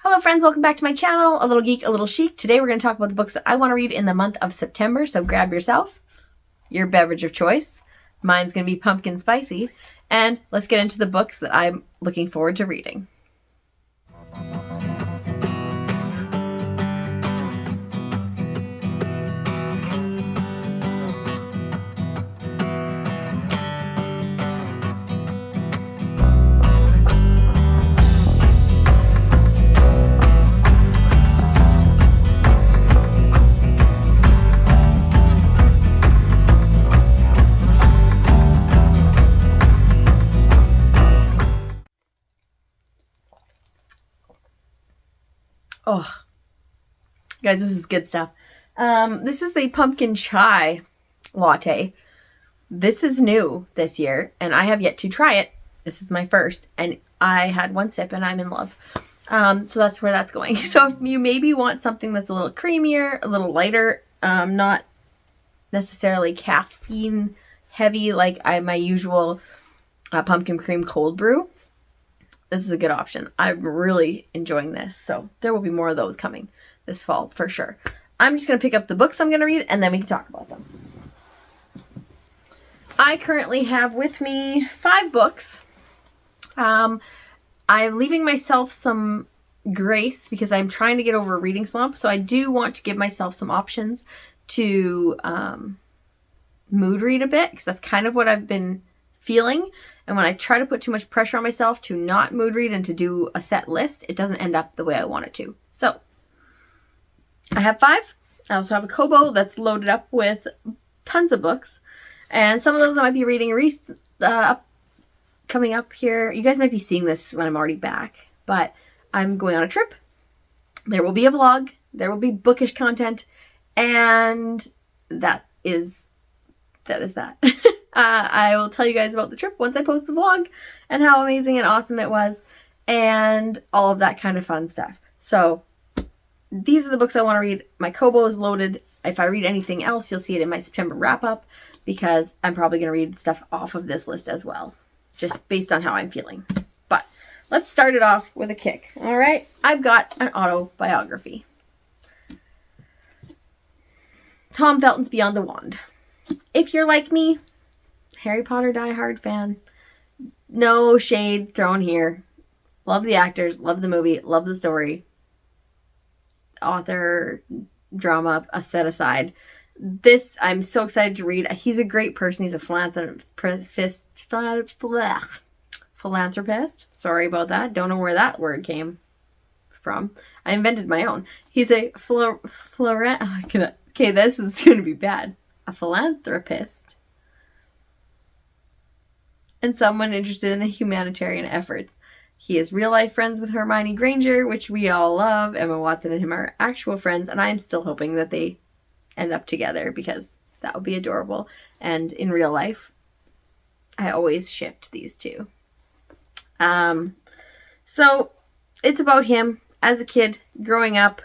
Hello friends, welcome back to my channel, A Little Geek, A Little Chic. Today we're going to talk about the books that I want to read in the month of September, so grab yourself your beverage of choice. Mine's going to be pumpkin spicy, and let's get into the books that I'm looking forward to reading. Oh, guys, this is good stuff. This is the pumpkin chai latte. This is new this year, and I have yet to try it. This is my first, and I had one sip, and I'm in love. So that's where that's going. So if you maybe want something that's a little creamier, a little lighter, not necessarily caffeine heavy like my usual pumpkin cream cold brew, this is a good option. I'm really enjoying this. So there will be more of those coming this fall for sure. I'm just going to pick up the books I'm going to read and then we can talk about them. I currently have with me 5 books. I'm leaving myself some grace because I'm trying to get over a reading slump. So I do want to give myself some options to mood read a bit because that's kind of what I've been feeling. And when I try to put too much pressure on myself to not mood read and to do a set list, it doesn't end up the way I want it to. So I have 5. I also have a Kobo that's loaded up with tons of books. And some of those I might be reading coming up here. You guys might be seeing this when I'm already back. But I'm going on a trip. There will be a vlog. There will be bookish content. And that is that. I will tell you guys about the trip once I post the vlog and how amazing and awesome it was and all of that kind of fun stuff. So these are the books I want to read. My Kobo is loaded. If I read anything else, you'll see it in my September wrap up because I'm probably going to read stuff off of this list as well, just based on how I'm feeling. But let's start it off with a kick. All right. I've got an autobiography. Tom Felton's Beyond the Wand. If you're like me, Harry Potter diehard fan, no shade thrown here. Love the actors, love the movie, love the story. Author, drama, a set aside. This, I'm so excited to read. He's a great person. He's a philanthropist. Sorry about that. Don't know where that word came from. I invented my own. He's a okay, this is going to be bad. A philanthropist. And someone interested in the humanitarian efforts. He is real-life friends with Hermione Granger, which we all love. Emma Watson and him are actual friends, and I'm still hoping that they end up together because that would be adorable. And in real life, I always shipped these two. So it's about him as a kid growing up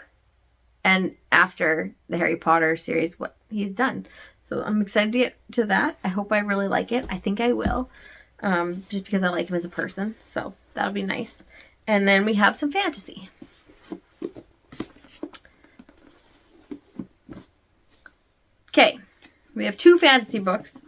and after the Harry Potter series, what he's done. So I'm excited to get to that. I hope I really like it. I think I will. Just because I like him as a person. So that'll be nice. And then we have some fantasy. Okay. We have 2 fantasy books.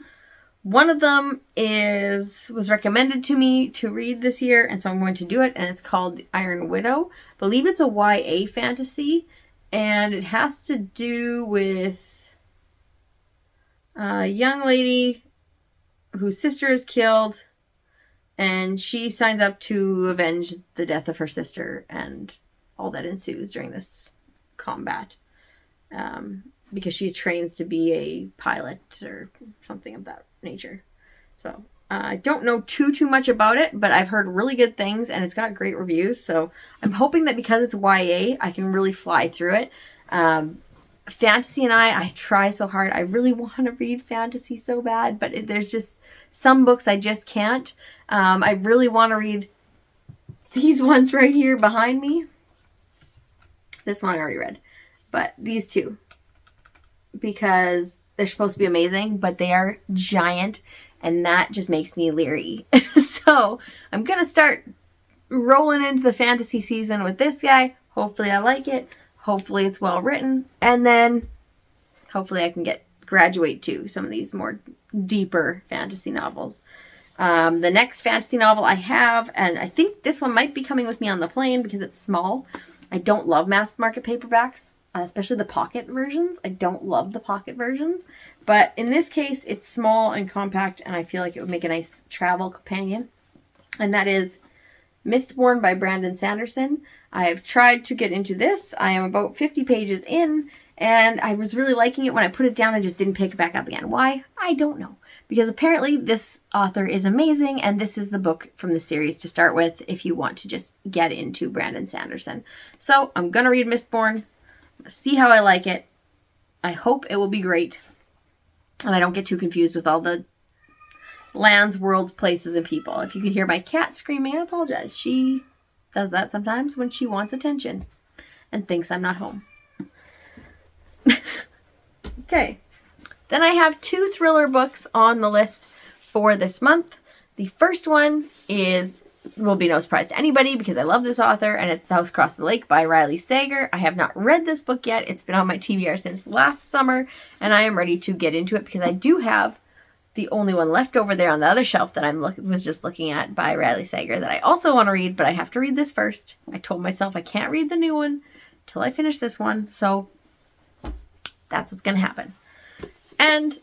One of them was recommended to me to read this year, and so I'm going to do it, and it's called The Iron Widow. I believe it's a YA fantasy, and it has to do with a young lady whose sister is killed, and she signs up to avenge the death of her sister and all that ensues during this combat. Because she trains to be a pilot or something of that nature. So I don't know too much about it, but I've heard really good things and it's got great reviews. So I'm hoping that because it's YA, I can really fly through it. Fantasy and I try so hard. I really want to read fantasy so bad, but there's just some books I just can't. I really want to read these ones right here behind me. This one I already read, but these 2. Because they're supposed to be amazing, but they are giant, and that just makes me leery. So I'm going to start rolling into the fantasy season with this guy. Hopefully I like it. Hopefully it's well written. And then hopefully I can graduate to some of these more deeper fantasy novels. The next fantasy novel I have, and I think this one might be coming with me on the plane because it's small. I don't love mass market paperbacks, especially the pocket versions. I don't love the pocket versions. But in this case, it's small and compact, and I feel like it would make a nice travel companion. And that is Mistborn by Brandon Sanderson. I have tried to get into this. I am about 50 pages in, and I was really liking it. When I put it down, I just didn't pick it back up again. Why? I don't know. Because apparently this author is amazing, and this is the book from the series to start with if you want to just get into Brandon Sanderson. So I'm going to read Mistborn, see how I like it. I hope it will be great, and I don't get too confused with all the lands, worlds, places, and people. If you can hear my cat screaming, I apologize. She does that sometimes when she wants attention and thinks I'm not home. Okay. Then I have 2 thriller books on the list for this month. The first one will be no surprise to anybody because I love this author, and it's The House Across the Lake by Riley Sager. I have not read this book yet. It's been on my TBR since last summer, and I am ready to get into it because I do have the only one left over there on the other shelf that I was just looking at by Riley Sager that I also want to read, but I have to read this first. I told myself I can't read the new one till I finish this one, so that's what's going to happen. And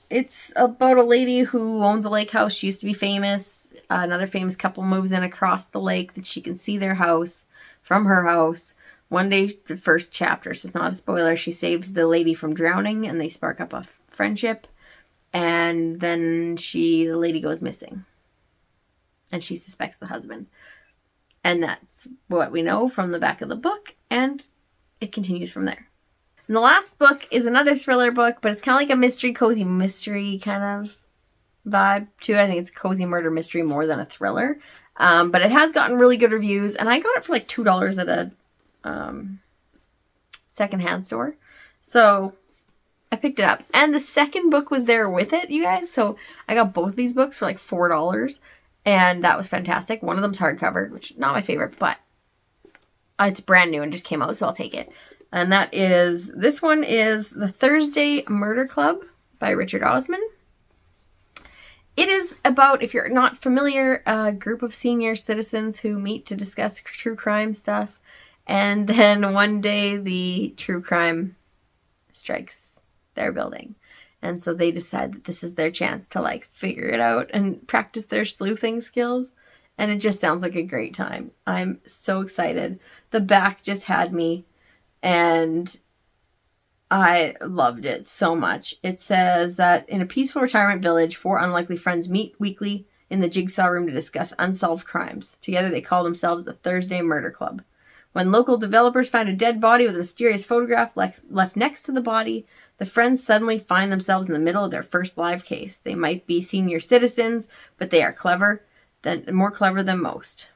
it's about a lady who owns a lake house. She used to be famous. Another famous couple moves in across the lake that she can see their house from her house. One day, the first chapter, so it's not a spoiler, she saves the lady from drowning and they spark up a friendship. And then the lady goes missing. And she suspects the husband. And that's what we know from the back of the book. And it continues from there. And the last book is another thriller book, but it's kind of like a mystery, cozy mystery kind of vibe to it. I think it's cozy murder mystery more than a thriller. But it has gotten really good reviews, and I got it for like $2 at a secondhand store. So I picked it up. And the second book was there with it, you guys. So I got both these books for like $4. And that was fantastic. One of them's hardcover, which is not my favorite, but it's brand new and just came out, so I'll take it. And this one is The Thursday Murder Club by Richard Osman. It is about, if you're not familiar, a group of senior citizens who meet to discuss true crime stuff. And then one day the true crime strikes their building. And so they decide that this is their chance to like figure it out and practice their sleuthing skills. And it just sounds like a great time. I'm so excited. The back just had me. And I loved it so much. It says that in a peaceful retirement village, 4 unlikely friends meet weekly in the jigsaw room to discuss unsolved crimes. Together they call themselves the Thursday Murder Club. When local developers find a dead body with a mysterious photograph left next to the body, the friends suddenly find themselves in the middle of their first live case. They might be senior citizens, but they are more clever than most.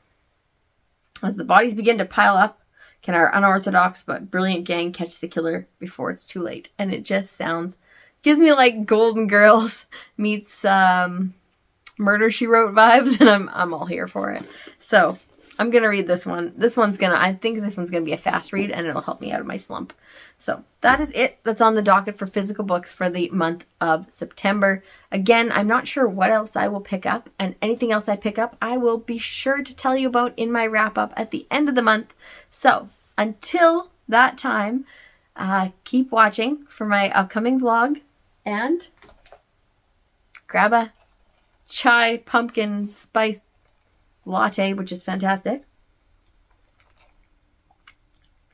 As the bodies begin to pile up, can our unorthodox but brilliant gang catch the killer before it's too late? And it just gives me like Golden Girls meets Murder, She Wrote vibes, and I'm all here for it. So I'm going to read this one. I think this one's going to be a fast read, and it'll help me out of my slump. So that is it. That's on the docket for physical books for the month of September. Again, I'm not sure what else I will pick up, and anything else I pick up, I will be sure to tell you about in my wrap-up at the end of the month. So until that time, keep watching for my upcoming vlog, and grab a chai pumpkin spice latte, which is fantastic,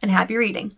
and happy reading.